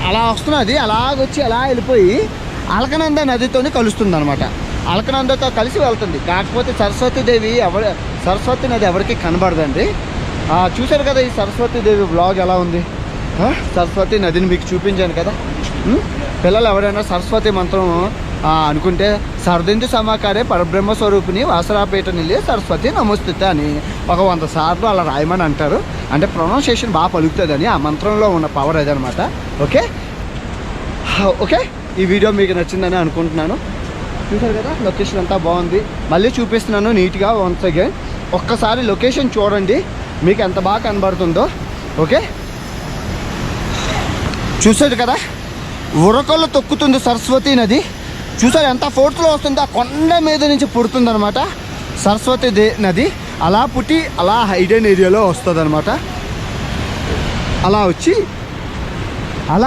అలా వస్తున్నది, అలాగొచ్చి అలా వెళ్ళిపోయి అలకనంద నదితో కలుస్తుంది అనమాట. అలకనందతో కలిసి వెళ్తుంది. కాకపోతే సరస్వతి నది ఎవరికి కనబడదండి. చూశారు కదా ఈ సరస్వతి దేవి బ్లాగ్ ఎలా ఉంది. సరస్వతి నదిని మీకు చూపించాను కదా. పిల్లలు ఎవరైనా సరస్వతి మంత్రం అనుకుంటే సర్దిందు సమాకారే పరబ్రహ్మ స్వరూపిణి వాసరాపేట నిలే సరస్వతి నమోస్తుతే అని ఒక 100 సార్లు అలా రాయమని అంటారు. అంటే ప్రొనౌన్సియేషన్ బాగా పలుకుతుందని ఆ మంత్రంలో ఉన్న పవర్ అదనమాట. ఓకే ఓకే, ఈ వీడియో మీకు నచ్చిందని అనుకుంటున్నాను. చూసారు కదా లొకేషన్ అంతా బాగుంది. మళ్ళీ చూపిస్తున్నాను నీట్గా వన్స్ అగైన్. ఒక్కసారి లొకేషన్ చూడండి మీకు ఎంత బాగా కనబడుతుందో. ఓకే, చూసారు కదా ఉరకల్లో తొక్కుతుంది సరస్వతి నది. చూసారు ఎంత ఫోర్స్లో వస్తుంది. ఆ కొండ మీద నుంచి పుడుతుంది అనమాట సరస్వతి నది. అలా పుట్టి అలా హైడెన్ ఏరియాలో వస్తుంది అనమాట. అలా వచ్చి